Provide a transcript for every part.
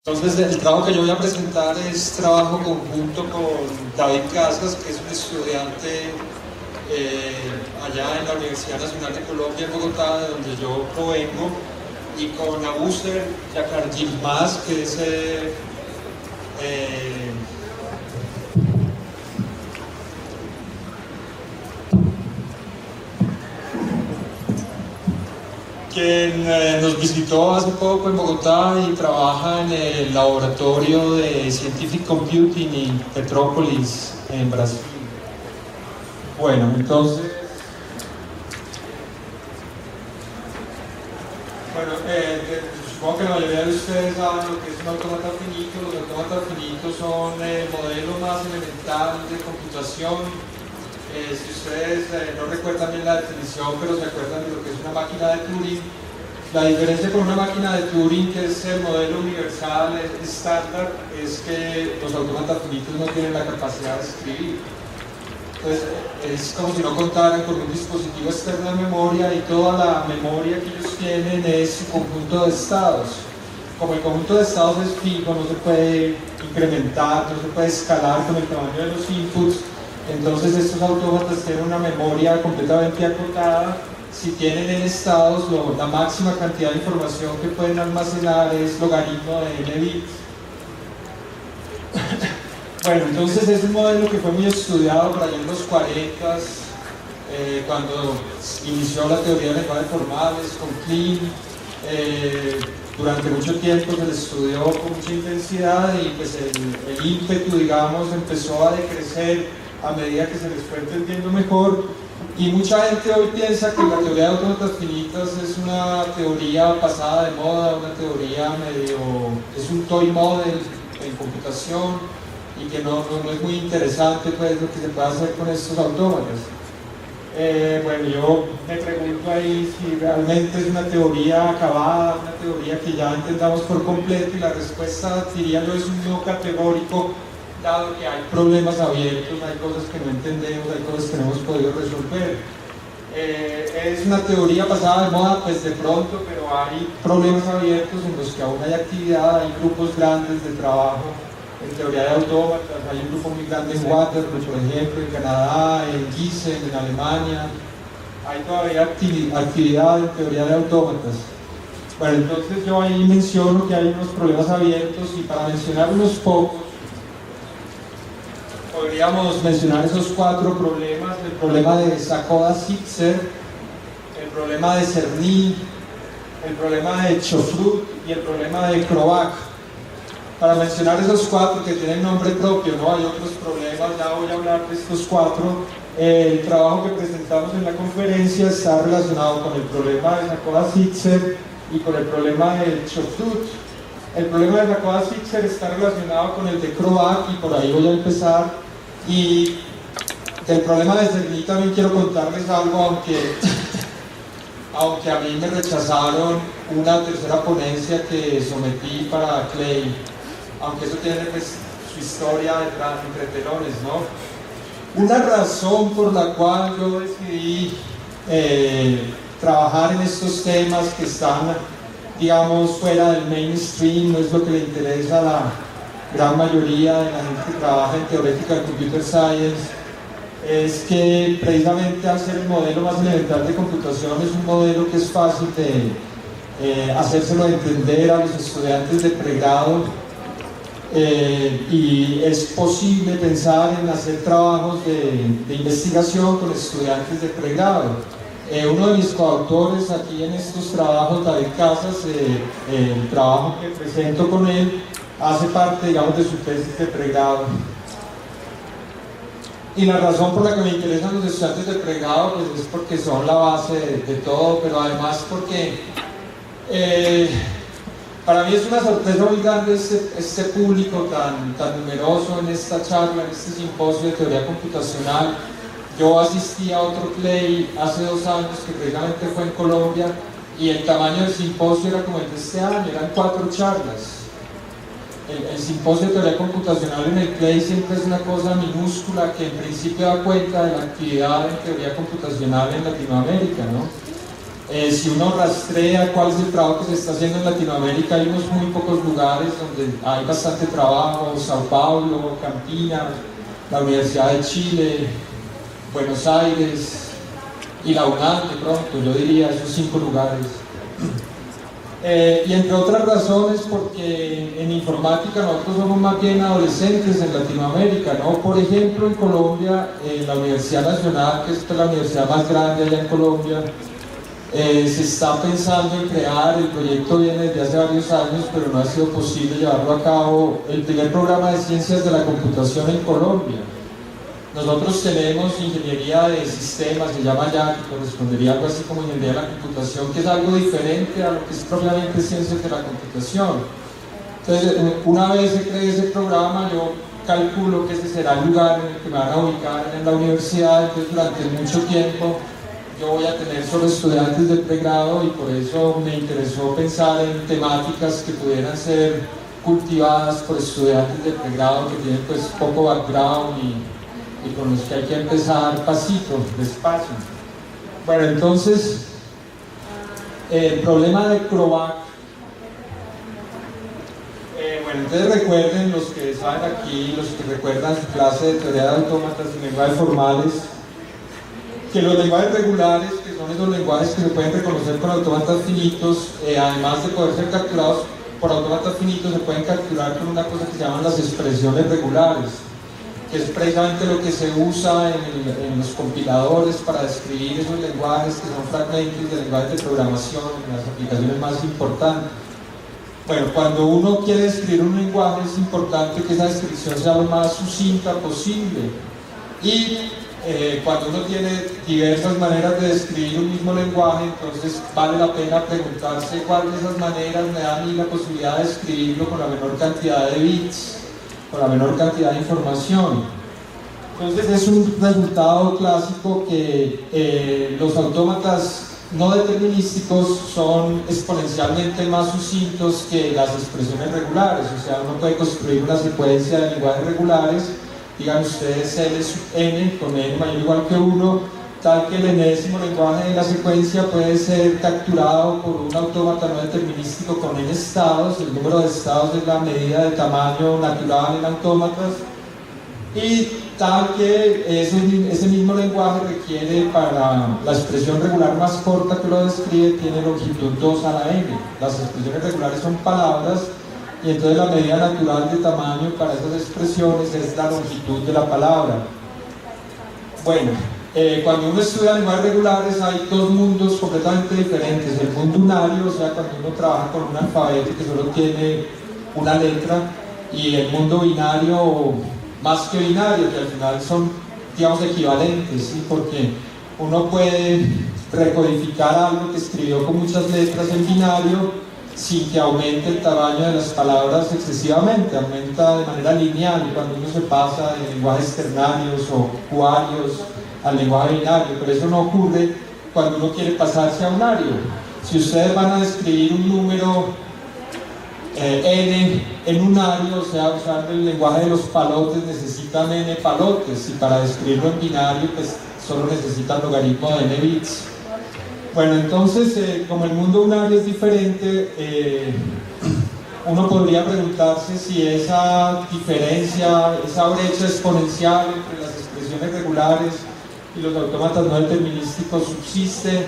Entonces, el trabajo que yo voy a presentar es trabajo conjunto con David Casas, que es un estudiante allá en la Universidad Nacional de Colombia en Bogotá, de donde yo provengo, y con Abuser Yakargilmaz, que es quien nos visitó hace poco en Bogotá y trabaja en el laboratorio de Scientific Computing en Petrópolis, en Brasil. Bueno, entonces, supongo que la mayoría de ustedes saben lo que es un autómata finito. Los autómatas finitos son el modelo más elemental de computación. Si ustedes no recuerdan bien la definición, pero se acuerdan de lo que es una máquina de Turing, la diferencia con una máquina de Turing, que es el modelo universal estándar, es que los autómatas finitos no tienen la capacidad de escribir. Entonces, es como si no contaran con un dispositivo externo de memoria, y toda la memoria que ellos tienen es su conjunto de estados. Como el conjunto de estados es fijo, no se puede incrementar, no se puede escalar con el tamaño de los inputs. Entonces estos autómatas tienen una memoria completamente acotada. Si tienen en estados, la máxima cantidad de información que pueden almacenar es logaritmo de n bits. Bueno, entonces es un modelo que fue muy estudiado por allá en los 40, cuando inició la teoría de lenguajes formales con Klein. Durante mucho tiempo se le estudió con mucha intensidad, y pues el ímpetu, digamos, empezó a decrecer a medida que se les fue entendiendo mejor, y mucha gente hoy piensa que la teoría de autómatas finitas es una teoría pasada de moda, una teoría es un toy model en computación, y que no es muy interesante pues lo que se puede hacer con estos autómatas. Bueno, yo me pregunto ahí si realmente es una teoría acabada, una teoría que ya entendamos por completo, y la respuesta, diría yo, es un no categórico, dado que hay problemas abiertos, hay cosas que no entendemos, hay cosas que no hemos podido resolver. Es una teoría pasada de moda, pues de pronto, pero hay problemas abiertos en los que aún hay actividad, hay grupos grandes de trabajo en teoría de autómatas, hay un grupo muy grande en Waterloo, por ejemplo, en Canadá, en Gießen, en Alemania. Hay todavía actividad en teoría de autómatas. Bueno, entonces yo ahí menciono que hay unos problemas abiertos, y para mencionar unos pocos, podríamos mencionar esos 4 problemas: el problema de Sakhoda-Sitzer, el problema de Cerny, el problema de Chofrut y el problema de Krovach. Para mencionar esos 4 que tienen nombre propio, ¿no? Hay otros problemas, ya voy a hablar de estos 4. El trabajo que presentamos en la conferencia está relacionado con el problema de Sakhoda-Sitzer y con el problema de Chofrut. El problema de Sakhoda-Sitzer está relacionado con el de Krovach, y por ahí voy a empezar. Y del problema de Cerny también quiero contarles algo, aunque a mí me rechazaron una tercera ponencia que sometí para Clay, aunque eso tiene pues su historia detrás, entre telones, ¿no? Una razón por la cual yo decidí trabajar en estos temas que están, digamos, fuera del mainstream, no es lo que le interesa a la gran mayoría de la gente que trabaja en Theoretical Computer Science, es que precisamente al ser el modelo más elemental de computación, es un modelo que es fácil de hacérselo entender a los estudiantes de pregrado, y es posible pensar en hacer trabajos de investigación con estudiantes de pregrado. Uno de mis coautores aquí en estos trabajos, David Casas, el trabajo que presento con él hace parte, digamos, de su tesis de pregrado. Y la razón por la que me interesan los estudiantes de pregrado, pues es porque son la base de todo, pero además porque para mí es una sorpresa muy grande este público tan numeroso en esta charla, en este simposio de teoría computacional. Yo asistí a otro Clay hace 2 años, que precisamente fue en Colombia, y el tamaño del simposio era como el de este año, eran 4 charlas. El simposio de teoría computacional en el Clay siempre es una cosa minúscula, que en principio da cuenta de la actividad en teoría computacional en Latinoamérica, ¿no? Si uno rastrea cuál es el trabajo que se está haciendo en Latinoamérica, hay unos muy pocos lugares donde hay bastante trabajo: Sao Paulo, Campinas, la Universidad de Chile, Buenos Aires y la UNAM. De pronto yo diría esos 5 lugares. Y entre otras razones porque en informática nosotros somos más bien adolescentes en Latinoamérica, ¿no? Por ejemplo, en Colombia, la Universidad Nacional, que es la universidad más grande allá en Colombia, se está pensando en crear, el proyecto viene desde hace varios años, pero no ha sido posible llevarlo a cabo, el primer programa de ciencias de la computación en Colombia. Nosotros tenemos ingeniería de sistemas, se llama ya, que correspondería algo así como ingeniería de la computación, que es algo diferente a lo que es propiamente ciencias de la computación. Entonces, una vez se cree ese programa, yo calculo que ese será el lugar en el que me van a ubicar en la universidad. Entonces, durante mucho tiempo yo voy a tener solo estudiantes de pregrado, y por eso me interesó pensar en temáticas que pudieran ser cultivadas por estudiantes de pregrado que tienen pues poco background y con los que hay que empezar pasito, despacio. Bueno, entonces, el problema de CROVAC, bueno, entonces recuerden, los que saben aquí, los que recuerdan su clase de teoría de autómatas y lenguajes formales, que los lenguajes regulares, que son esos lenguajes que se pueden reconocer con autómatas finitos, además de poder ser capturados por autómatas finitos, se pueden capturar con una cosa que se llaman las expresiones regulares, que es precisamente lo que se usa en los compiladores para describir esos lenguajes que son fragmentos de lenguajes de programación, en las aplicaciones más importantes. Bueno, cuando uno quiere describir un lenguaje, es importante que esa descripción sea lo más sucinta posible. Y cuando uno tiene diversas maneras de describir un mismo lenguaje, entonces vale la pena preguntarse cuál de esas maneras me da a mí la posibilidad de escribirlo con la menor cantidad de bits, con la menor cantidad de información. Entonces es un resultado clásico que los autómatas no determinísticos son exponencialmente más sucintos que las expresiones regulares. O sea, uno puede construir una secuencia de lenguajes regulares, digan ustedes L sub n con n mayor o igual que 1, tal que el enésimo lenguaje de la secuencia puede ser capturado por un autómata no determinístico con n estados. El número de estados es la medida de tamaño natural en autómatas, y tal que ese mismo lenguaje requiere, para la expresión regular más corta que lo describe, tiene longitud 2 a la n. Las expresiones regulares son palabras, y entonces la medida natural de tamaño para esas expresiones es la longitud de la palabra. Bueno, cuando uno estudia lenguajes regulares hay dos mundos completamente diferentes: el mundo unario, o sea, cuando uno trabaja con un alfabeto que solo tiene una letra, y el mundo binario, más que binario, que al final son, digamos, equivalentes, ¿sí? Porque uno puede recodificar algo que escribió con muchas letras en binario sin que aumente el tamaño de las palabras excesivamente, aumenta de manera lineal cuando uno se pasa de lenguajes ternarios o cuarios al lenguaje binario, pero eso no ocurre cuando uno quiere pasarse a unario. Si ustedes van a describir un número n en unario, o sea, usando el lenguaje de los palotes, necesitan n palotes, y para describirlo en binario pues solo necesitan logaritmo de n bits. Bueno, entonces, como el mundo unario es diferente, uno podría preguntarse si esa diferencia, esa brecha exponencial entre las expresiones regulares y los autómatas no determinísticos subsiste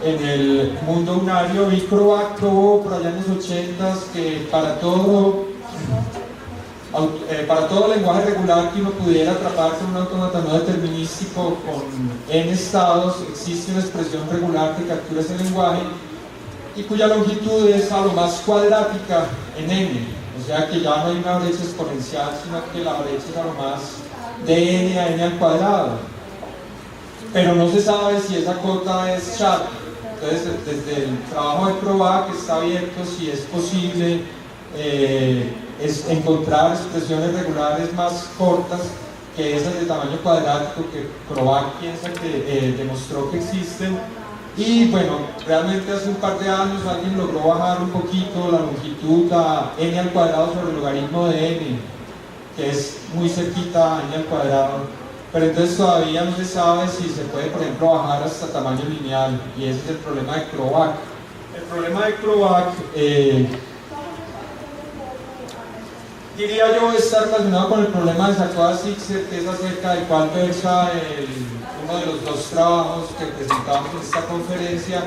en el mundo unario. Y CROVAC probó por allá en los 80s que para todo lenguaje regular que uno pudiera atrapar con un autómata no determinístico con n estados, existe una expresión regular que captura ese lenguaje y cuya longitud es a lo más cuadrática en n. O sea que ya no hay una brecha exponencial, sino que la brecha es a lo más de n a n al cuadrado. Pero no se sabe si esa cota es Sharp. Entonces, desde el trabajo de CROVAC está abierto si es posible es encontrar expresiones regulares más cortas que esas de tamaño cuadrático que CROVAC piensa que demostró que existen. Y bueno, realmente hace un par de años alguien logró bajar un poquito la longitud a n al cuadrado sobre el logaritmo de n, que es muy cerquita a n al cuadrado, pero entonces todavía no se sabe si se puede, por ejemplo, bajar hasta tamaño lineal, y ese es el problema de CROBAC. El problema de CROBAC, diría yo, está relacionado con el problema de Sakova-Sixer, que es acerca del cual versa uno de los dos trabajos que presentamos en esta conferencia.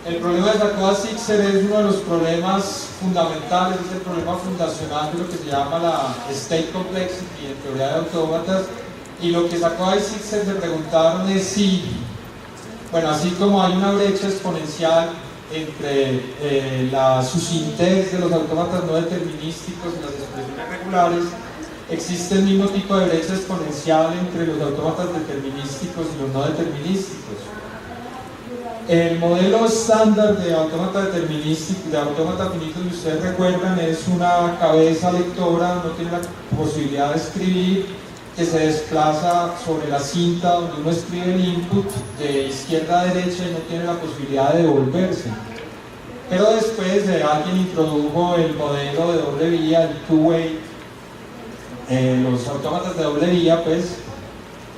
El problema de Sakova-Sixer es uno de los problemas fundamentales, es el problema fundacional de lo que se llama la state complexity en teoría de autómatas, y lo que Sakova y Sixer se preguntaron es si, bueno, así como hay una brecha exponencial entre la susintex de los autómatas no determinísticos y las expresiones regulares, existe el mismo tipo de brecha exponencial entre los autómatas determinísticos y los no determinísticos. El modelo estándar de autómata determinístico, de autómata finito, que ustedes recuerdan, es una cabeza lectora, no tiene la posibilidad de escribir, que se desplaza sobre la cinta donde uno escribe el input de izquierda a derecha y no tiene la posibilidad de devolverse. Pero después alguien introdujo el modelo de doble vía, el two-way, los autómatas de doble vía, pues,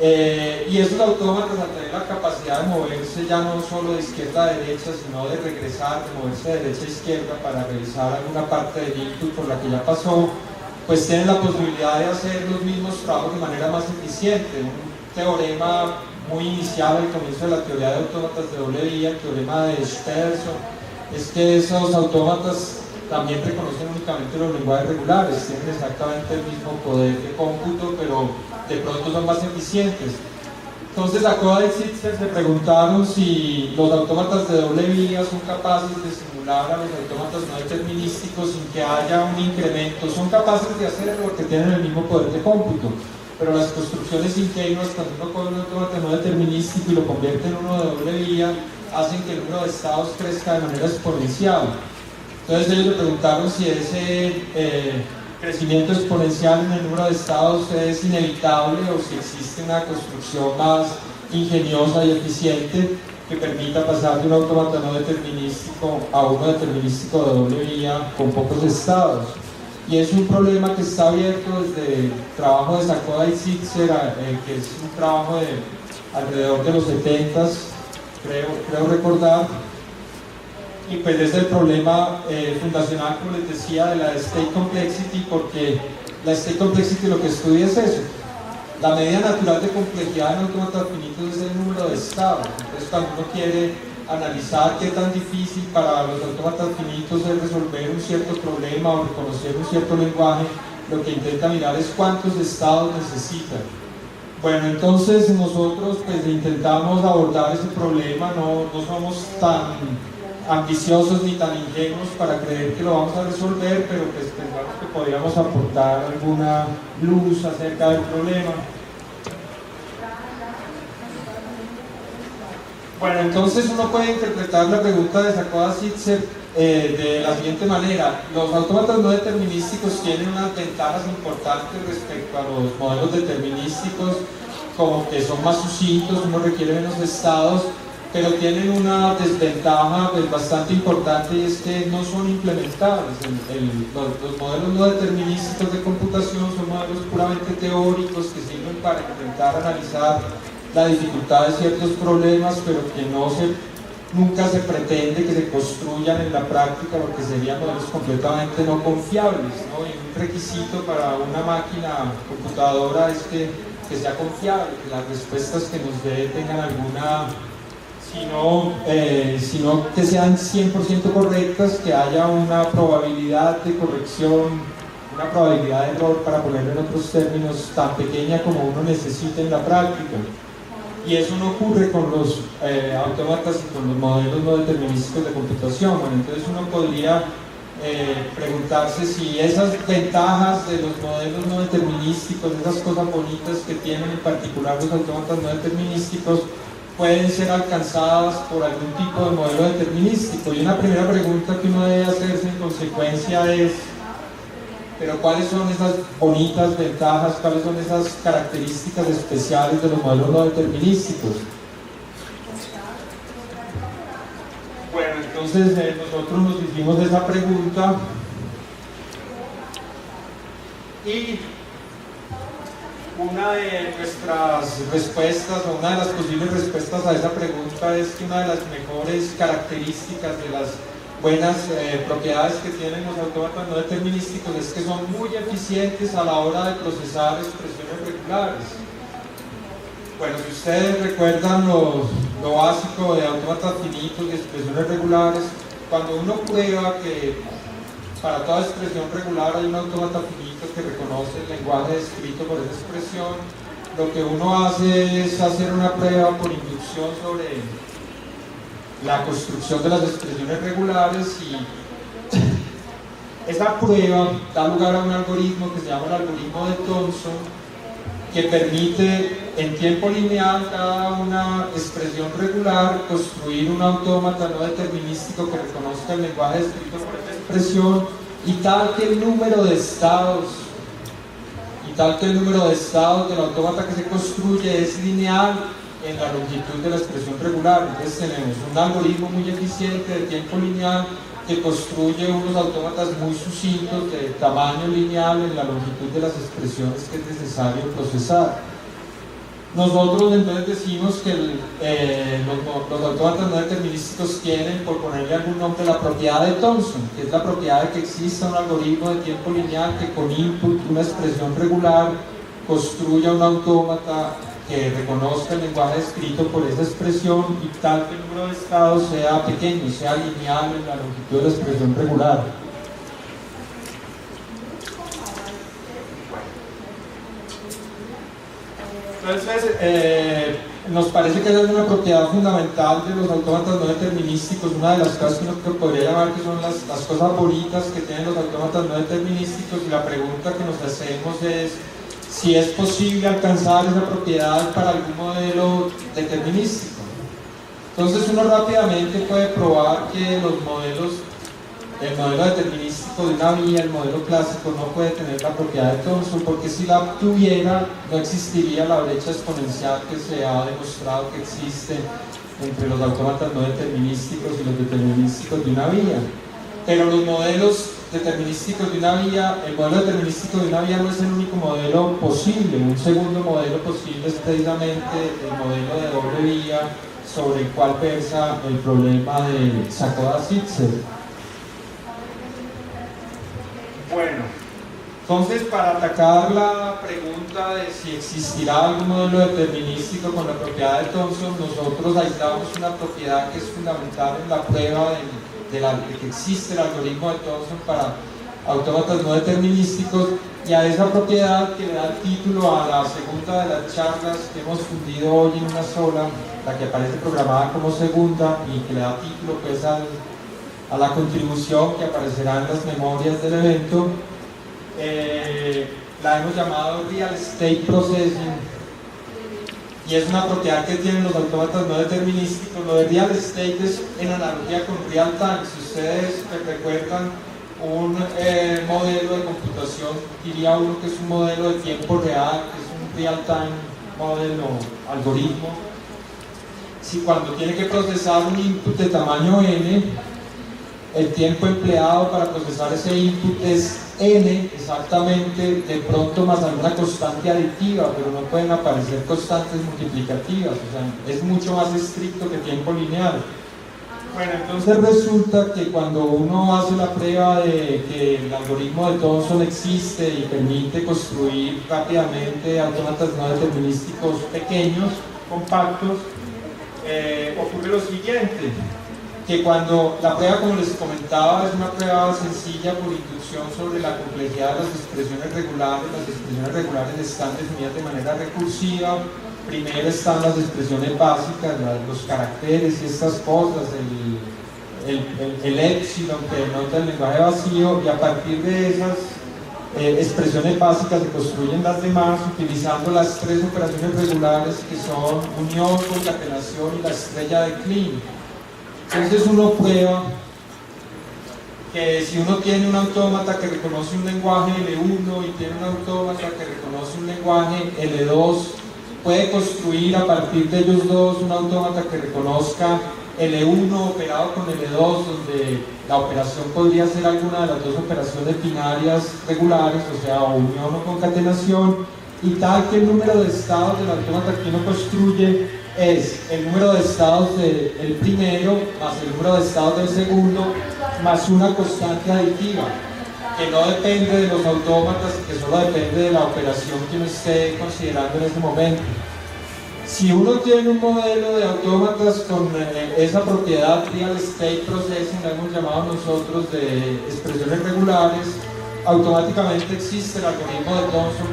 y esos autómatas, al tener la capacidad de moverse ya no solo de izquierda a derecha, sino de regresar, de moverse de derecha a izquierda para revisar alguna parte del input por la que ya pasó, pues tienen la posibilidad de hacer los mismos trabajos de manera más eficiente. Un teorema muy inicial al comienzo de la teoría de autómatas de doble vía, el teorema de Stetson, es que esos autómatas también reconocen únicamente los lenguajes regulares, tienen exactamente el mismo poder de cómputo, pero de pronto son más eficientes. Entonces, Sakova y Sixer se preguntaron si los autómatas de doble vía son capaces de simular a los autómatas no determinísticos sin que haya un incremento. Son capaces de hacerlo porque tienen el mismo poder de cómputo, pero las construcciones ingenuas, cuando uno coge un autómata no determinístico y lo convierte en uno de doble vía, hacen que el número de estados crezca de manera exponencial. Entonces ellos le preguntaron si ese crecimiento exponencial en el número de estados es inevitable o si existe una construcción más ingeniosa y eficiente que permita pasar de un autómata no determinístico a uno determinístico de doble vía con pocos estados. Y es un problema que está abierto desde el trabajo de Sakova y Sixer, que es un trabajo de alrededor de los 70s, creo recordar. Y pues es el problema fundacional, como les decía, de la state complexity, porque la state complexity lo que estudia es eso. La medida natural de complejidad en autómatas finitos es el número de estados. Entonces, cuando uno quiere analizar qué tan difícil para los autómatas finitos es resolver un cierto problema o reconocer un cierto lenguaje, lo que intenta mirar es cuántos estados necesitan. Bueno, entonces nosotros pues intentamos abordar ese problema, no somos tan ambiciosos ni tan ingenuos para creer que lo vamos a resolver, pero pues pensamos que podríamos aportar alguna luz acerca del problema. Bueno, entonces uno puede interpretar la pregunta de Sakova-Sixer de la siguiente manera: los autómatas no determinísticos tienen unas ventajas importantes respecto a los modelos determinísticos, como que son más sucintos, uno requiere menos estados, pero tienen una desventaja pues, bastante importante, y es que no son implementables. Los modelos no determinísticos de computación son modelos puramente teóricos que sirven para intentar analizar la dificultad de ciertos problemas, pero que nunca se pretende que se construyan en la práctica, porque serían modelos completamente no confiables, ¿no? Y un requisito para una máquina computadora es que sea confiable, que las respuestas que nos dé tengan alguna, sino que sean 100% correctas, que haya una probabilidad de corrección, una probabilidad de error, para ponerlo en otros términos, tan pequeña como uno necesita en la práctica. Y eso no ocurre con los autómatas y con los modelos no determinísticos de computación. Bueno, entonces uno podría preguntarse si esas ventajas de los modelos no determinísticos, esas cosas bonitas que tienen en particular los autómatas no determinísticos, pueden ser alcanzadas por algún tipo de modelo determinístico. Y una primera pregunta que uno debe hacerse en consecuencia es: pero ¿cuáles son esas bonitas ventajas? ¿Cuáles son esas características especiales de los modelos no determinísticos? Bueno, entonces nosotros nos hicimos esa pregunta y una de nuestras respuestas, o una de las posibles respuestas a esa pregunta es que una de las mejores características de las buenas propiedades que tienen los autómatas no determinísticos es que son muy eficientes a la hora de procesar expresiones regulares. Bueno, si ustedes recuerdan lo básico de autómatas finitos y expresiones regulares, cuando uno prueba que para toda expresión regular hay un autómata finito que reconoce el lenguaje descrito por esa expresión, lo que uno hace es hacer una prueba por inducción sobre la construcción de las expresiones regulares, y esa prueba da lugar a un algoritmo que se llama el algoritmo de Thomson, que permite en tiempo lineal cada una expresión regular construir un autómata no determinístico que reconozca el lenguaje descrito por esa expresión, y tal que el número de estados del autómata que se construye es lineal en la longitud de la expresión regular. Entonces tenemos un algoritmo muy eficiente de tiempo lineal que construye unos autómatas muy sucintos de tamaño lineal en la longitud de las expresiones que es necesario procesar. Nosotros entonces decimos que los autómatas no determinísticos tienen, por ponerle algún nombre, la propiedad de Thomson, que es la propiedad de que exista un algoritmo de tiempo lineal que con input, una expresión regular, construya un autómata que reconozca el lenguaje escrito por esa expresión, y tal que el número de estados sea pequeño, sea lineal en la longitud de la expresión regular. Entonces, nos parece que esa es una propiedad fundamental de los autómatas no determinísticos, una de las cosas que uno podría llamar que son las cosas bonitas que tienen los autómatas no determinísticos, y la pregunta que nos hacemos es si es posible alcanzar esa propiedad para algún modelo determinístico. Entonces uno rápidamente puede probar que el modelo determinístico de una vía, el modelo clásico, no puede tener la propiedad de Thomson, porque si la tuviera no existiría la brecha exponencial que se ha demostrado que existe entre los autómatas no determinísticos y los determinísticos de una vía. Pero los modelos determinísticos de una vía, el modelo determinístico de una vía no es el único modelo posible. Un segundo modelo posible es precisamente el modelo de doble vía, sobre el cual versa el problema de Sakoda-Zipser. Bueno, entonces, para atacar la pregunta de si existirá algún modelo determinístico con la propiedad de Thomson, nosotros aislamos una propiedad que es fundamental en la prueba de que existe el algoritmo de Thomson para autómatas no determinísticos, y a esa propiedad que le da el título a la segunda de las charlas que hemos fundido hoy en una sola, la que aparece programada como segunda y que le da título pues a la contribución que aparecerá en las memorias del evento, la hemos llamado Real State Processing, y es una propiedad que tienen los autómatas no determinísticos. Lo de Real State es en analogía con Real Time. Si ustedes recuerdan un modelo de computación, diría uno que es un modelo de tiempo real, que es un Real Time model o algoritmo. Si cuando tiene que procesar un input de tamaño n, el tiempo empleado para procesar ese input es n exactamente, de pronto más alguna constante aditiva, pero no pueden aparecer constantes multiplicativas, o sea, es mucho más estricto que tiempo lineal. Bueno, entonces resulta que cuando uno hace la prueba de que el algoritmo de Thomson existe y permite construir rápidamente autómatas no determinísticos pequeños, compactos, ocurre lo siguiente, que cuando la prueba, como les comentaba, es una prueba sencilla por inducción sobre la complejidad de las expresiones regulares están definidas de manera recursiva. Primero están las expresiones básicas, los caracteres y estas cosas, el épsilon que denota el lenguaje vacío, y a partir de esas expresiones básicas se construyen las demás utilizando las tres operaciones regulares que son unión, concatenación y la estrella de Kleene. Entonces uno prueba que si uno tiene un autómata que reconoce un lenguaje L1 y tiene un autómata que reconoce un lenguaje L2, puede construir a partir de ellos dos un autómata que reconozca L1 operado con L2, donde la operación podría ser alguna de las dos operaciones binarias regulares, o sea, o unión o concatenación, y tal que el número de estados del autómata que uno construye es el número de estados del primero más el número de estados del segundo más una constante aditiva que no depende de los autómatas y que solo depende de la operación que uno esté considerando en ese momento. Si uno tiene un modelo de autómatas con esa propiedad Real State Processing, la hemos llamado nosotros de expresiones regulares, automáticamente existe el algoritmo de Thomson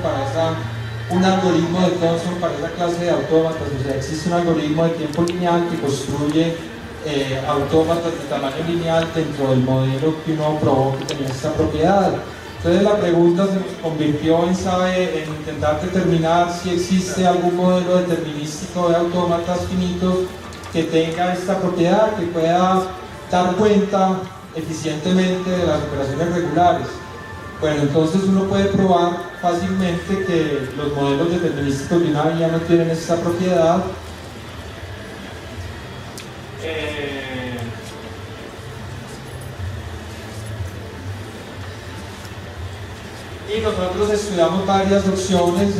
un algoritmo de Thomson para esa clase de autómatas, o sea, existe un algoritmo de tiempo lineal que construye autómatas de tamaño lineal dentro del modelo que uno probó que tenía esta propiedad. Entonces la pregunta se nos convirtió en intentar determinar si existe algún modelo determinístico de autómatas finitos que tenga esta propiedad, que pueda dar cuenta eficientemente de las operaciones regulares. Bueno, entonces uno puede probar fácilmente que los modelos determinísticos de una vía no tienen esta propiedad. Y nosotros estudiamos varias opciones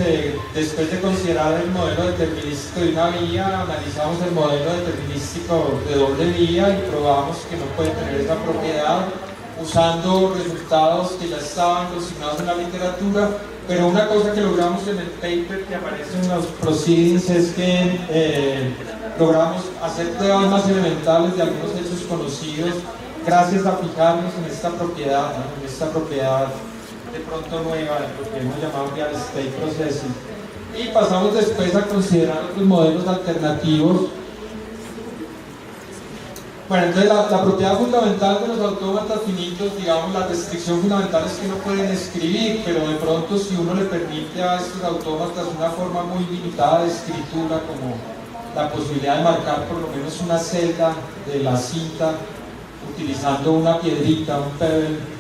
después de considerar el modelo determinístico de una vía, analizamos el modelo determinístico de doble vía y probamos que no puede tener esa propiedad usando resultados que ya estaban consignados en la literatura, pero una cosa que logramos en el paper que aparece en los proceedings es que logramos hacer pruebas más elementales de algunos hechos conocidos gracias a fijarnos en esta propiedad, ¿no? En esta propiedad de pronto nueva, lo que hemos llamado Real State Processing. Y pasamos después a considerar otros modelos alternativos. Bueno, entonces la propiedad fundamental de los autómatas finitos, digamos, la restricción fundamental es que no pueden escribir, pero de pronto si uno le permite a estos autómatas una forma muy limitada de escritura, como la posibilidad de marcar por lo menos una celda de la cinta utilizando una piedrita, un pebble,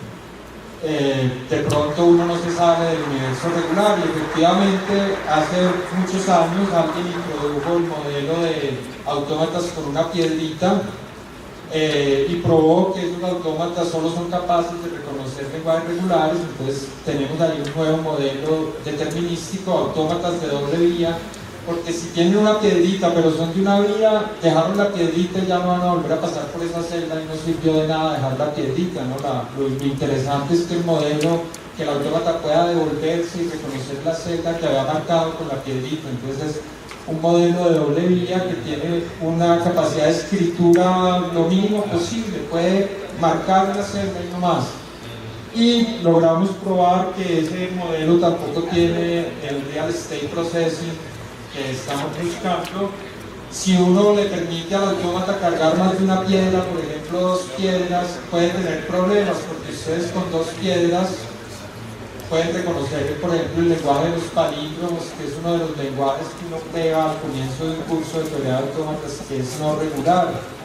de pronto uno no se sale del universo regular. Y efectivamente hace muchos años alguien introdujo el modelo de autómatas con una piedrita y probó que esos autómatas solo son capaces de reconocer lenguajes regulares. Entonces tenemos ahí un nuevo modelo determinístico, autómatas de doble vía, porque si tienen una piedrita pero son de una vía, dejaron la piedrita y ya no van a volver a pasar por esa celda y no sirvió de nada dejar la piedrita, ¿no? Lo interesante es que el modelo, que el autómata pueda devolverse y reconocer la celda que había marcado con la piedrita. Entonces es un modelo de doble vía que tiene una capacidad de escritura lo mínimo posible, puede marcar la celda y no más. Y logramos probar que ese modelo tampoco tiene el Real State Processing que estamos buscando. Si uno le permite al autómata cargar más de una piedra, por ejemplo 2 piedras, puede tener problemas, porque ustedes con 2 piedras pueden reconocer, por ejemplo, el lenguaje de los palíndromos, que es uno de los lenguajes que uno prueba al comienzo de un curso de teoría de autómatas, que es no regular.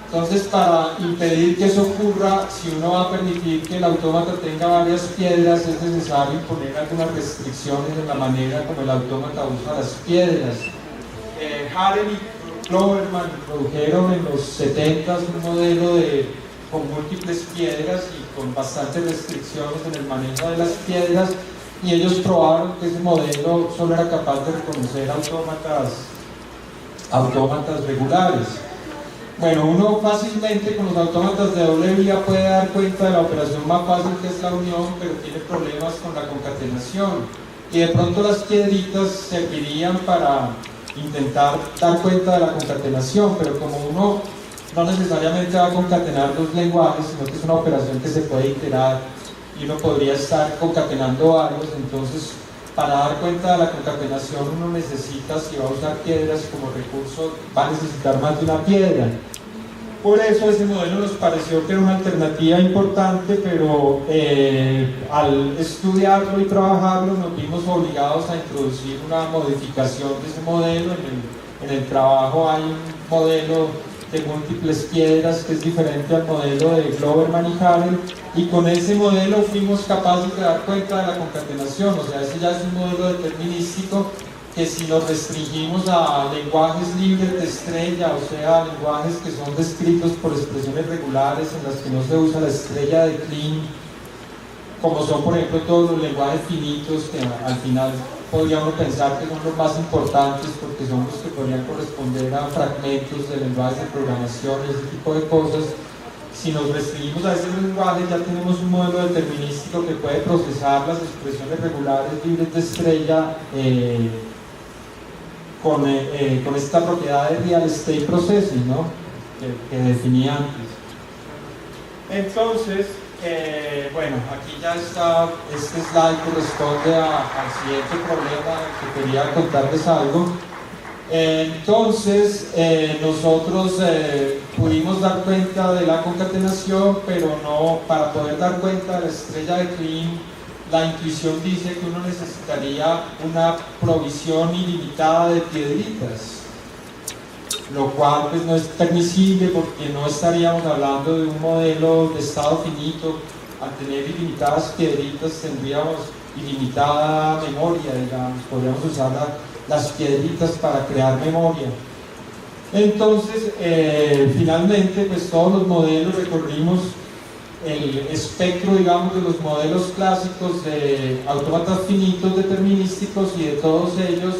Entonces, para impedir que eso ocurra, si uno va a permitir que el autómata tenga varias piedras, es necesario imponer algunas restricciones en la manera como el autómata usa las piedras. Harel y Cloverman introdujeron en los 70s un modelo con múltiples piedras y con bastantes restricciones en el manejo de las piedras, y ellos probaron que ese modelo solo era capaz de reconocer autómatas regulares. Bueno, uno fácilmente con los autómatas de doble vía puede dar cuenta de la operación más fácil, que es la unión, pero tiene problemas con la concatenación. Y de pronto las piedritas servirían para intentar dar cuenta de la concatenación, pero como uno no necesariamente va a concatenar los lenguajes, sino que es una operación que se puede iterar y uno podría estar concatenando varios, entonces para dar cuenta de la concatenación uno necesita, si va a usar piedras como recurso, va a necesitar más de una piedra. Por eso ese modelo nos pareció que era una alternativa importante, pero al estudiarlo y trabajarlo nos vimos obligados a introducir una modificación de ese modelo. En el trabajo hay un modelo de múltiples piedras que es diferente al modelo de Cloverman y Harel, y con ese modelo fuimos capaces de dar cuenta de la concatenación. O sea, ese ya es un modelo determinístico que si nos restringimos a lenguajes libres de estrella, o sea, lenguajes que son descritos por expresiones regulares en las que no se usa la estrella de Klein, como son por ejemplo todos los lenguajes finitos que al final podríamos pensar que son los más importantes porque son los que podrían corresponder a fragmentos de lenguajes de programación y ese tipo de cosas. Si nos restringimos a ese lenguaje, ya tenemos un modelo determinístico que puede procesar las expresiones regulares libres de estrella con esta propiedad de real estate processing, ¿no? que definí antes. Entonces, bueno, aquí ya está, este slide corresponde al siguiente problema que quería contarles algo. Entonces, nosotros pudimos dar cuenta de la concatenación, pero no, para poder dar cuenta de la estrella de Klein, la intuición dice que uno necesitaría una provisión ilimitada de piedritas, lo cual pues no es permisible porque no estaríamos hablando de un modelo de estado finito. Al tener ilimitadas piedritas tendríamos ilimitada memoria, digamos, podríamos usar las piedritas para crear memoria. Entonces, finalmente, pues todos los modelos recorrimos el espectro, digamos, de los modelos clásicos de autómatas finitos determinísticos, y de todos ellos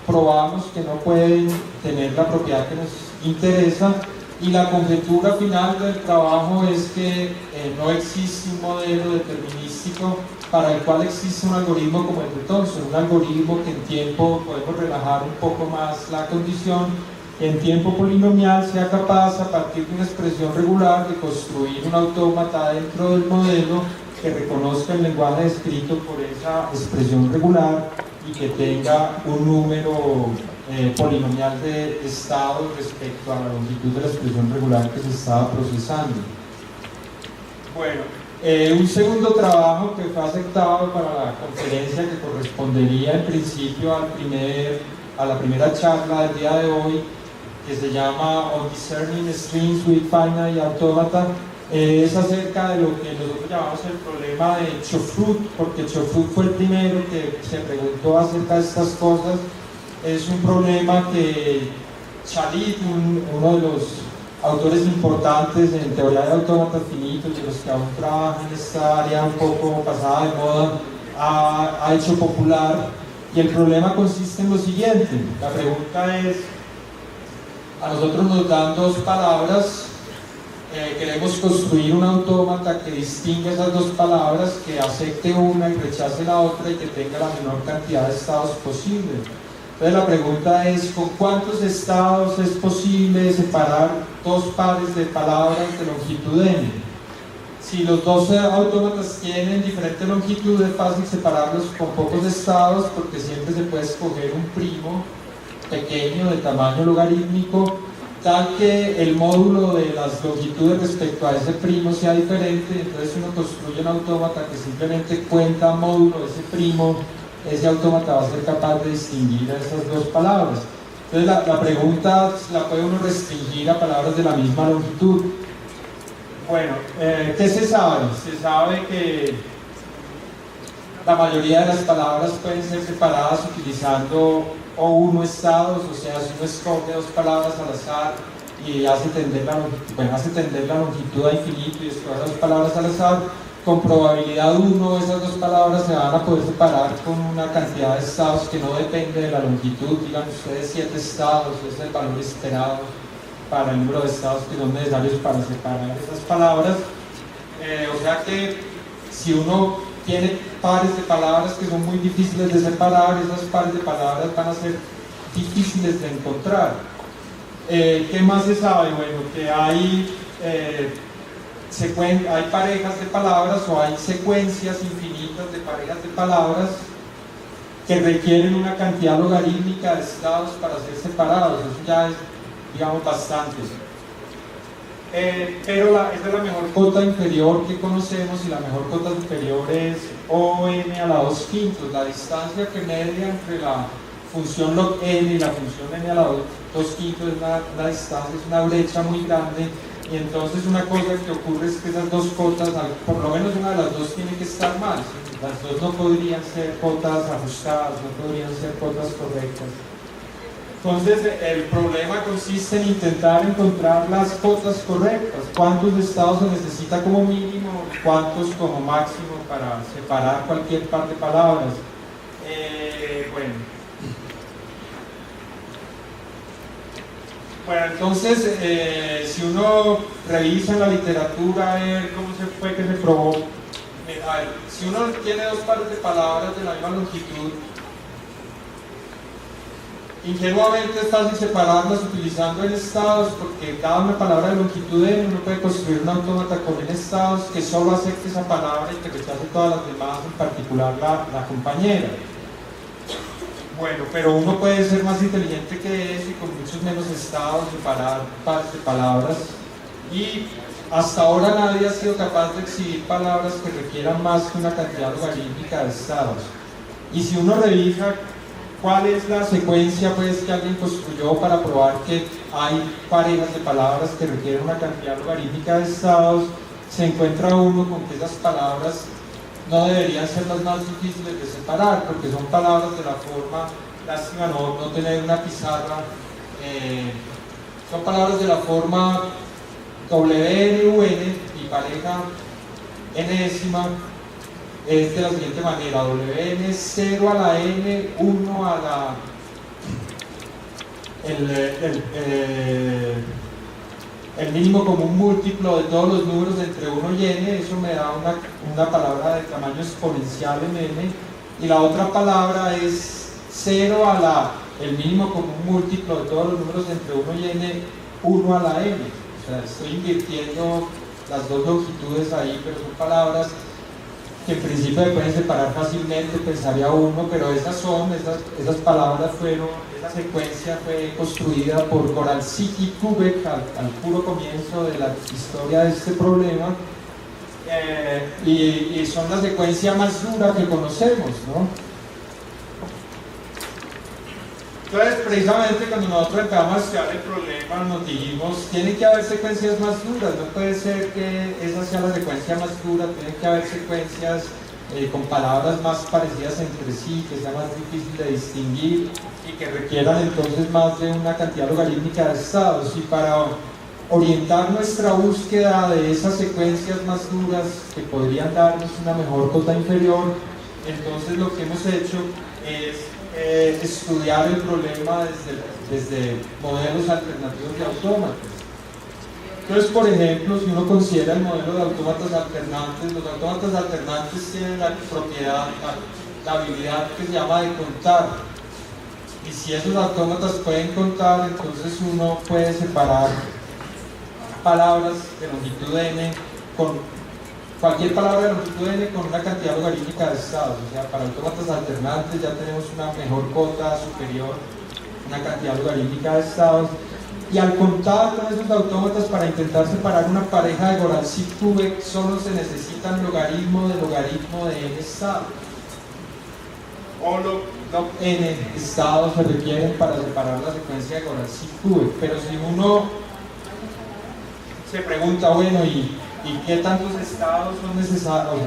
probamos que no pueden tener la propiedad que nos interesa, y la conjetura final del trabajo es que no existe un modelo determinístico para el cual existe un algoritmo como el de Thomson, un algoritmo que en tiempo podemos relajar un poco más la condición, que en tiempo polinomial sea capaz, a partir de una expresión regular, de construir un autómata dentro del modelo que reconozca el lenguaje descrito por esa expresión regular y que tenga un número polinomial de estados respecto a la longitud de la expresión regular que se estaba procesando. Bueno, un segundo trabajo que fue aceptado para la conferencia, que correspondería en principio a la primera charla del día de hoy, que se llama On Discerning Strings with Finite Automata, es acerca de lo que nosotros llamamos el problema de Chofrut, porque Chofrut fue el primero que se preguntó acerca de estas cosas. Es un problema que Shalit, uno de los autores importantes en teoría de autómatas finitos, de los que aún trabajan en esta área un poco pasada de moda, ha hecho popular. Y el problema consiste en lo siguiente: la pregunta es, a nosotros nos dan dos palabras, queremos construir un autómata que distinga esas dos palabras, que acepte una y rechace la otra y que tenga la menor cantidad de estados posible. Entonces la pregunta es, ¿con cuántos estados es posible separar dos pares de palabras de longitud n? Si los dos autómatas tienen diferente longitud, es fácil separarlos con pocos estados, porque siempre se puede escoger un primo pequeño de tamaño logarítmico, tal que el módulo de las longitudes respecto a ese primo sea diferente. Entonces uno construye un autómata que simplemente cuenta módulo de ese primo. Ese autómata va a ser capaz de distinguir a esas dos palabras. Entonces la pregunta la puede uno restringir a palabras de la misma longitud. Bueno, ¿qué se sabe? Se sabe que la mayoría de las palabras pueden ser separadas utilizando o uno estados, o sea, si uno escoge dos palabras al azar y hace tender la longitud a infinito y escoge dos palabras al azar, con probabilidad 1 esas dos palabras se van a poder separar con una cantidad de estados que no depende de la longitud. Digan ustedes 7 estados, ese es el valor esperado para el número de estados que son necesarios para separar esas palabras. O sea que si uno tiene pares de palabras que son muy difíciles de separar, esas pares de palabras van a ser difíciles de encontrar. ¿Qué más se sabe? Bueno, que hay parejas de palabras, o hay secuencias infinitas de parejas de palabras que requieren una cantidad logarítmica de estados para ser separados. Eso ya es, digamos, bastante. Pero esa es la mejor cota inferior que conocemos, y la mejor cota superior es ON a la 2/5. La distancia que media entre la función log n y la función n a la 2/5 es una distancia, es una brecha muy grande. Y entonces una cosa que ocurre es que esas dos cotas, por lo menos una de las dos tiene que estar mal. Las dos no podrían ser cotas ajustadas, no podrían ser cotas correctas. Entonces, el problema consiste en intentar encontrar las cotas correctas. ¿Cuántos estados se necesita como mínimo? ¿Cuántos como máximo para separar cualquier par de palabras? Bueno, entonces, si uno revisa en la literatura a ver cómo se fue que se probó, a ver, si uno tiene dos pares de palabras de la misma longitud, ingenuamente es fácil separarlas utilizando n estados, porque dada una palabra de longitud n, uno puede construir un autómata con n estados que solo acepte esa palabra y que rechace todas las demás, en particular la compañera. Bueno, pero uno puede ser más inteligente que eso y con muchos menos estados separar pares de palabras, y hasta ahora nadie ha sido capaz de exhibir palabras que requieran más que una cantidad logarítmica de estados. Y si uno revisa cuál es la secuencia pues, que alguien construyó para probar que hay parejas de palabras que requieren una cantidad logarítmica de estados, se encuentra uno con que esas palabras no deberían ser las más difíciles de separar, porque son palabras de la forma, lástima no tener una pizarra, son palabras de la forma WN, y pareja enésima es de la siguiente manera: WN 0 a la N, 1 a la el mínimo común múltiplo de todos los números entre 1 y n. Eso me da una palabra de tamaño exponencial en n, y la otra palabra es 0 a el mínimo común múltiplo de todos los números entre 1 y n, 1 a la n. O sea, estoy invirtiendo las dos longitudes ahí, pero son palabras que en principio se pueden separar fácilmente, pensaría uno, pero esas palabras esa secuencia fue construida por Goralczyk y Kubek al puro comienzo de la historia de este problema, y son la secuencia más dura que conocemos, ¿no? Entonces, precisamente cuando nosotros empezamos a estudiar el problema, nos dijimos, tiene que haber secuencias más duras, no puede ser que esa sea la secuencia más dura, tiene que haber secuencias con palabras más parecidas entre sí, que sea más difícil de distinguir y que requieran entonces más de una cantidad logarítmica de estados. Y para orientar nuestra búsqueda de esas secuencias más duras que podrían darnos una mejor cota inferior, entonces lo que hemos hecho es estudiar el problema desde modelos alternativos de autómatas. Entonces, por ejemplo, si uno considera el modelo de autómatas alternantes, los autómatas alternantes tienen la propiedad, la habilidad que se llama de contar. Y si esos autómatas pueden contar, entonces uno puede separar palabras de longitud n con cualquier palabra de longitud n con una cantidad logarítmica de estados. O sea, para autómatas alternantes ya tenemos una mejor cota superior, una cantidad logarítmica de estados. Y al contar con esos autómatas para intentar separar una pareja de Goralczyk-Kubek, solo se necesitan logaritmo de n estados. O log n estados se requieren para separar la secuencia de Goralczyk-Kubek. Pero si uno se pregunta, bueno, ¿y qué tantos estados son necesarios?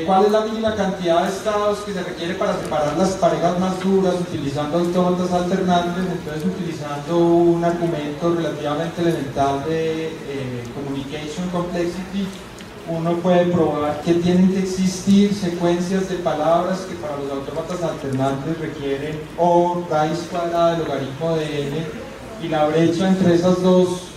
¿Cuál es la mínima cantidad de estados que se requiere para separar las parejas más duras utilizando autómatas alternantes? Entonces, utilizando un argumento relativamente elemental de communication complexity, uno puede probar que tienen que existir secuencias de palabras que para los autómatas alternantes requieren O raíz cuadrada del logaritmo de n, y la brecha entre esas dos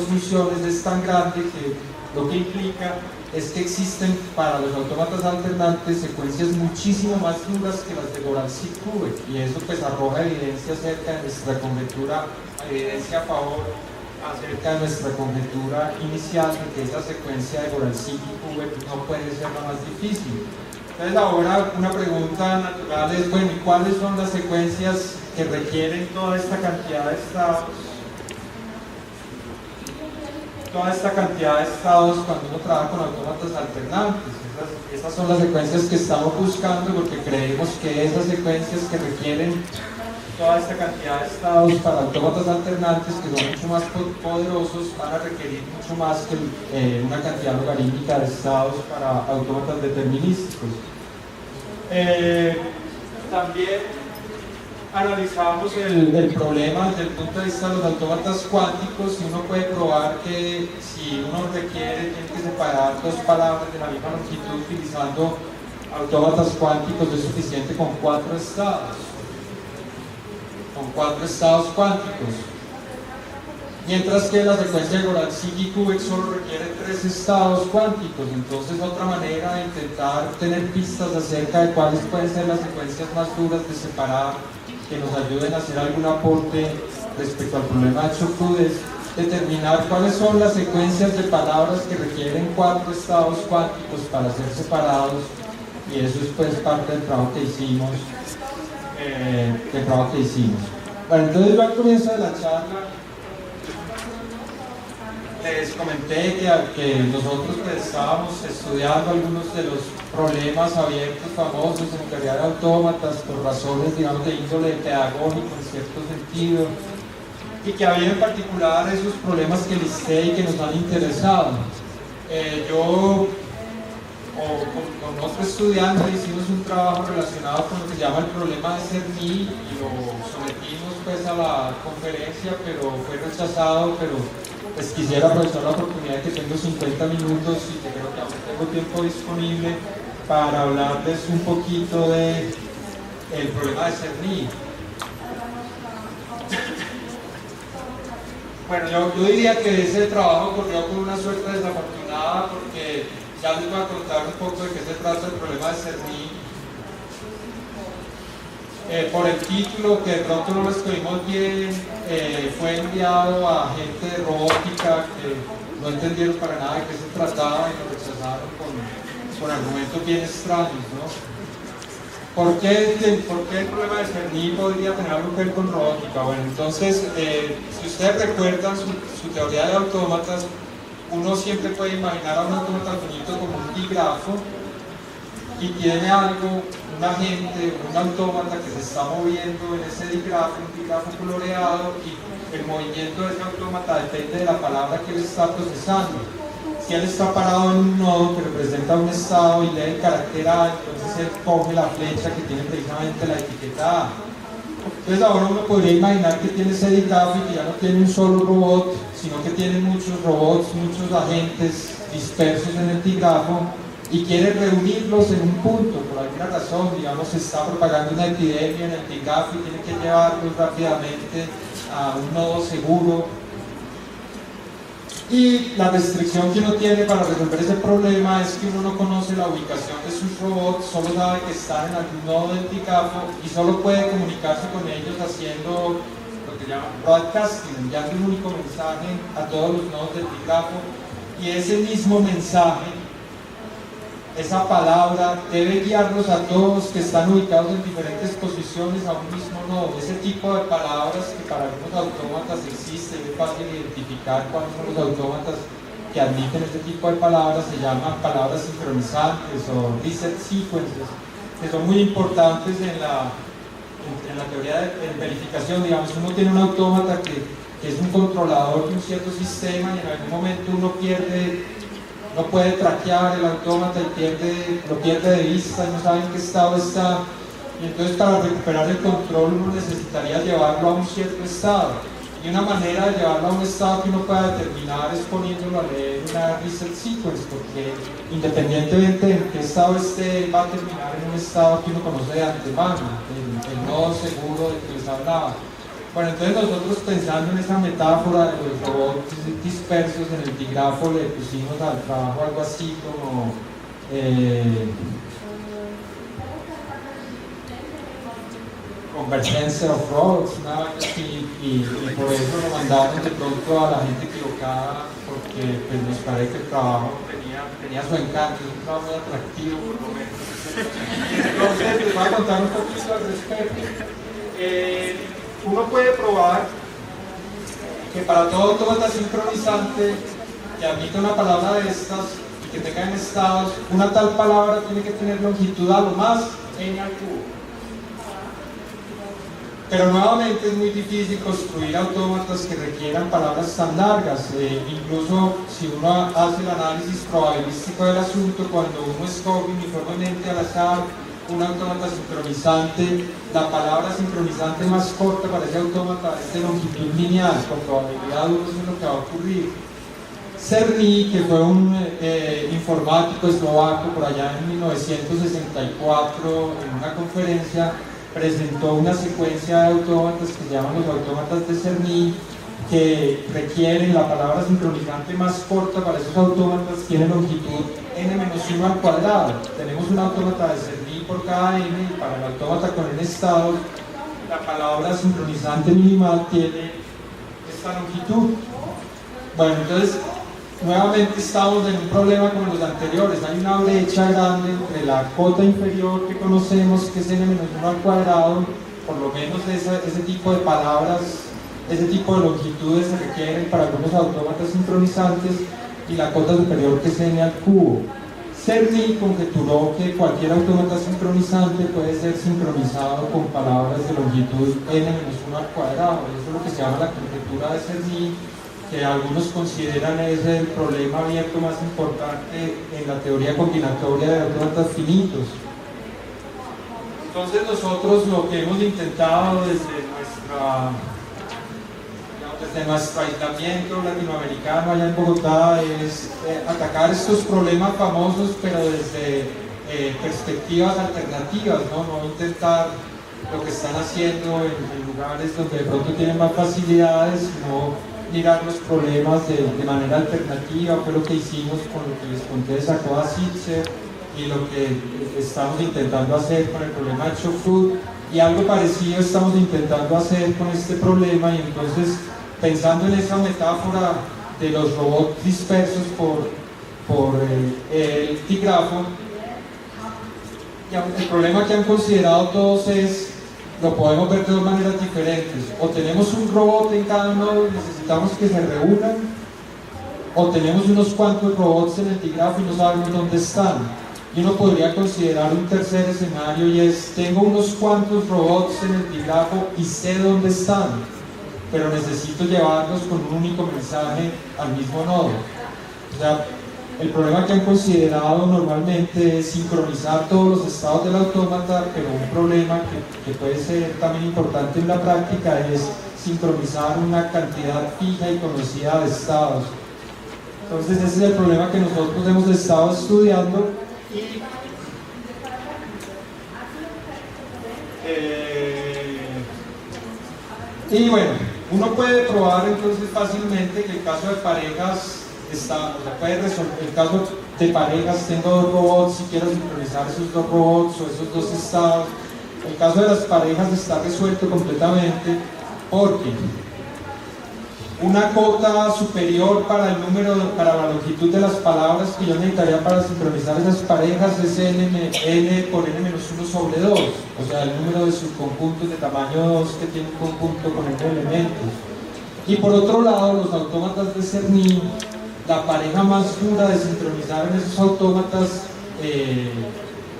funciones es tan grande que lo que implica es que existen para los autómatas alternantes secuencias muchísimo más duras que las de Goralczyk-Kubek, y eso pues arroja evidencia acerca de nuestra conjetura, evidencia a favor acerca de nuestra conjetura inicial de que esa secuencia de Goralczyk y Kubek no puede ser la más difícil. Entonces ahora una pregunta natural es, bueno, ¿y cuáles son las secuencias que requieren toda esta cantidad de estados? Toda esta cantidad de estados cuando uno trabaja con autómatas alternantes. Esas son las secuencias que estamos buscando, porque creemos que esas secuencias que requieren toda esta cantidad de estados para autómatas alternantes, que son mucho más poderosos, van a requerir mucho más que una cantidad logarítmica de estados para autómatas determinísticos. También analizamos el problema desde el punto de vista de los autómatas cuánticos, y uno puede probar que si uno requiere, tiene que separar dos palabras de la misma longitud utilizando autómatas cuánticos, es suficiente con 4 estados. Con 4 estados cuánticos. Mientras que la secuencia de Goralski-Kubek solo requiere 3 estados cuánticos. Entonces, otra manera de intentar tener pistas acerca de cuáles pueden ser las secuencias más duras de separar, que nos ayuden a hacer algún aporte respecto al problema de Chukwu, es determinar cuáles son las secuencias de palabras que requieren 4 estados cuánticos para ser separados, y eso es pues parte del trabajo que hicimos. Bueno, entonces yo al comienzo de la charla les comenté que nosotros pues, estábamos estudiando algunos de los problemas abiertos famosos en teoría de autómatas por razones, digamos, de índole pedagógico en cierto sentido, y que había en particular esos problemas que listé y que nos han interesado. Yo con otro estudiante hicimos un trabajo relacionado con lo que se llama el problema de Cerny, y lo sometimos pues a la conferencia, pero fue rechazado. Pero pues quisiera aprovechar la oportunidad que tengo 50 minutos y que creo que aún tengo tiempo disponible para hablarles un poquito del problema de Cerny. Bueno, yo diría que ese trabajo ocurrió con una suerte desafortunada, porque ya les voy a contar un poco de qué se trata el problema de Cerny. Por el título, que de pronto no lo escribimos bien, fue enviado a gente de robótica que no entendieron para nada de qué se trataba y lo rechazaron con argumentos bien extraños, ¿no? ¿Por qué el problema de Cerny podría tener algo que ver con robótica? Bueno, entonces, si ustedes recuerdan su teoría de autómatas, uno siempre puede imaginar a un autómata finito como un dígrafo, y tiene algo, un agente, un autómata que se está moviendo en ese dígrafo, un dígrafo coloreado, y el movimiento de ese autómata depende de la palabra que él está procesando. Si él está parado en un nodo que representa un estado y lee el carácter A, entonces él coge la flecha que tiene precisamente la etiqueta A. Entonces ahora uno podría imaginar que tiene ese dígrafo y que ya no tiene un solo robot, sino que tiene muchos robots, muchos agentes dispersos en el dígrafo, y quiere reunirlos en un punto, por alguna razón, digamos, se está propagando una epidemia en el dígrafo y tiene que llevarlos rápidamente a un nodo seguro. Y la restricción que uno tiene para resolver ese problema es que uno no conoce la ubicación de sus robots, solo sabe que están en algún nodo del dígrafo y solo puede comunicarse con ellos haciendo lo que llaman broadcasting, enviando un único mensaje a todos los nodos del dígrafo, y ese mismo mensaje, esa palabra, debe guiarlos a todos que están ubicados en diferentes posiciones a un mismo nodo. Ese tipo de palabras que para algunos autómatas existe, es fácil identificar cuáles son los autómatas que admiten este tipo de palabras, se llaman palabras sincronizantes o reset sequences, que son muy importantes en la teoría de verificación. Digamos, uno tiene un autómata que es un controlador de un cierto sistema, y en algún momento uno no puede traquear el autómata y lo pierde de vista y no sabe en qué estado está, y entonces para recuperar el control uno necesitaría llevarlo a un cierto estado, y una manera de llevarlo a un estado que uno pueda determinar es poniéndolo a leer una reset sequence, porque independientemente de en qué estado esté, va a terminar en un estado que uno conoce de antemano, el nodo seguro del que les hablaba. Bueno, entonces nosotros, pensando en esa metáfora de los robots dispersos en el dígrafo, le pusimos al trabajo algo así como Convergence of Robots, una vaina así, y por eso lo mandamos de pronto a la gente equivocada, porque pues, nos parece que el trabajo tenía su encanto, es un trabajo muy atractivo por lo menos. Entonces les voy a contar un poquito al respecto. Uno puede probar que para todo autómata sincronizante que admita una palabra de estas y que tenga en estados, una tal palabra tiene que tener longitud a lo más n al cubo. Pero nuevamente es muy difícil construir autómatas que requieran palabras tan largas. Incluso si uno hace el análisis probabilístico del asunto, cuando uno escoge uniformemente al azar un autómata sincronizante. La palabra sincronizante más corta para ese autómata es de longitud lineal, con probabilidad 1 es lo que va a ocurrir. Czerny, que fue un informático eslovaco por allá en 1964, en una conferencia, presentó una secuencia de autómatas que se llaman los autómatas de Czerny, que requieren la palabra sincronizante más corta para esos autómatas, tiene longitud n-1 al cuadrado. Tenemos un autómata de Czerny por cada n, y para el autómata con n estados, la palabra sincronizante minimal tiene esta longitud. Bueno, entonces, nuevamente estamos en un problema como los anteriores. Hay una brecha grande entre la cota inferior que conocemos, que es n-1 al cuadrado, por lo menos ese tipo de palabras, ese tipo de longitudes se requieren para algunos autómatas sincronizantes, y la cota superior, que es n al cubo. Czerny conjeturó que cualquier autómata sincronizante puede ser sincronizado con palabras de longitud n-1 al cuadrado. Eso es lo que se llama la conjetura de Czerny, que algunos consideran es el problema abierto más importante en la teoría combinatoria de autómatas finitos. Entonces nosotros lo que hemos intentado desde nuestro aislamiento latinoamericano allá en Bogotá es atacar estos problemas famosos, pero desde perspectivas alternativas, no intentar lo que están haciendo en lugares donde de pronto tienen más facilidades, sino mirar los problemas de manera alternativa. Fue lo que hicimos con lo que les conté de Sakoa Sitzer, y lo que estamos intentando hacer con el problema de Chofut, y algo parecido estamos intentando hacer con este problema. Y entonces, pensando en esa metáfora de los robots dispersos por el tigrafo, el problema que han considerado todos lo podemos ver de dos maneras diferentes. O tenemos un robot en cada nodo y necesitamos que se reúnan, o tenemos unos cuantos robots en el tigrafo y no sabemos dónde están. Y uno podría considerar un tercer escenario, y es: tengo unos cuantos robots en el tigrafo y sé dónde están, pero necesito llevarlos con un único mensaje al mismo nodo. O sea, el problema que han considerado normalmente es sincronizar todos los estados del autómata, pero un problema que puede ser también importante en la práctica es sincronizar una cantidad fija y conocida de estados. Entonces ese es el problema que nosotros hemos estado estudiando, y bueno, uno puede probar entonces fácilmente que el caso de parejas puede resolver el caso de parejas. Tengo dos robots, si quiero sincronizar esos dos robots o esos dos estados. El caso de las parejas está resuelto completamente, porque una cota superior para la longitud de las palabras que yo necesitaría para sincronizar esas parejas es n por n-1 sobre 2, o sea, el número de subconjuntos de tamaño 2 que tiene un conjunto con n elementos. Y por otro lado, los autómatas de Czerny, la pareja más dura de sincronizar en esos autómatas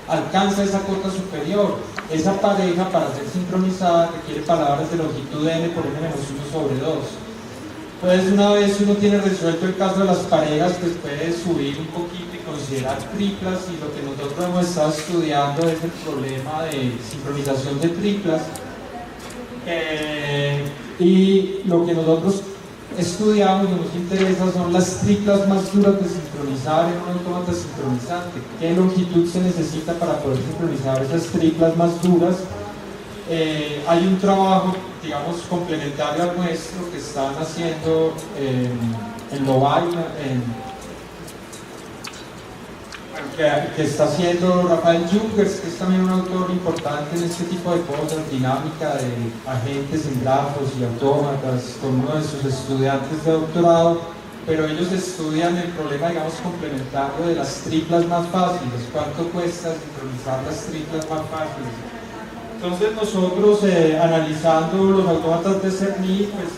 alcanza esa cota superior. Esa pareja, para ser sincronizada, requiere palabras de longitud n por n-1 sobre 2. Entonces, una vez uno tiene resuelto el caso de las parejas, pues puede subir un poquito y considerar triplas, y lo que nosotros hemos estado estudiando es el problema de sincronización de triplas. Y lo que nosotros estudiamos y nos interesa son las triplas más duras de sincronizar en un autómata sincronizante. ¿Qué longitud se necesita para poder sincronizar esas triplas más duras? Hay un trabajo, digamos, complementario al nuestro que están haciendo en Lovaina, que está haciendo Rafael Junkers, que es también un autor importante en este tipo de cosas, dinámica de agentes en grafos y autómatas, con uno de sus estudiantes de doctorado, pero ellos estudian el problema, digamos, complementario de las triplas más fáciles. ¿Cuánto cuesta sincronizar las triplas más fáciles? Entonces nosotros, analizando los autómatas de Czerny, pues,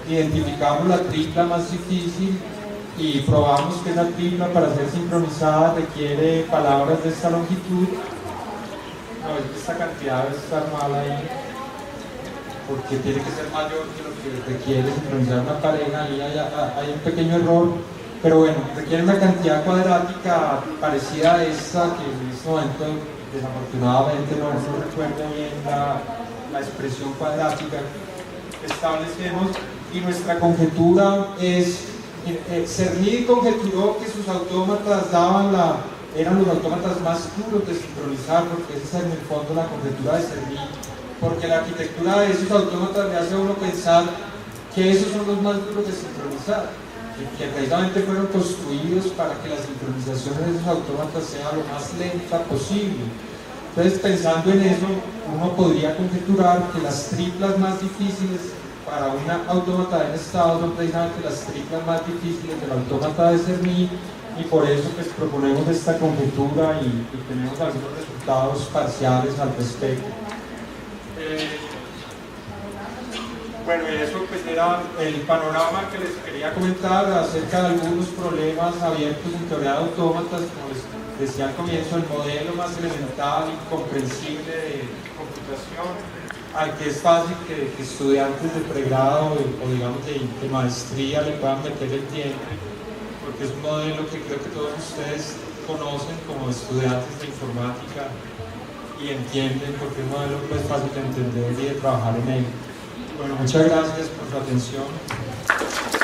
identificamos la tripla más difícil y probamos que esa tripla, para ser sincronizada, requiere palabras de esta longitud. No, es que esta cantidad debe estar mal ahí, porque tiene que ser mayor que lo que requiere sincronizar una pareja. Ahí hay un pequeño error, pero bueno, requiere una cantidad cuadrática parecida a esta, que en este momento desafortunadamente no recuerdo bien la expresión cuadrática que establecemos, y nuestra conjetura es, Cernit conjeturó que sus autómatas eran los autómatas más duros de sincronizar, porque esa es en el fondo la conjetura de Cernit, porque la arquitectura de esos autómatas le hace a uno pensar que esos son los más duros de sincronizar, que precisamente fueron construidos para que la sincronización de esos autómatas sea lo más lenta posible. Entonces, pensando en eso, uno podría conjeturar que las triplas más difíciles para una autómata en estado son precisamente las triplas más difíciles del autómata de Cernit, y por eso pues proponemos esta conjetura y tenemos algunos resultados parciales al respecto. Bueno, y eso pues era el panorama que les quería comentar acerca de algunos problemas abiertos en teoría de autómatas. Como les decía al comienzo, el modelo más elemental y comprensible de computación, al que es fácil que estudiantes de pregrado o digamos de maestría le puedan meter el diente, porque es un modelo que creo que todos ustedes conocen como estudiantes de informática y entienden, porque es un modelo pues fácil de entender y de trabajar en él. Bueno, muchas gracias por su atención.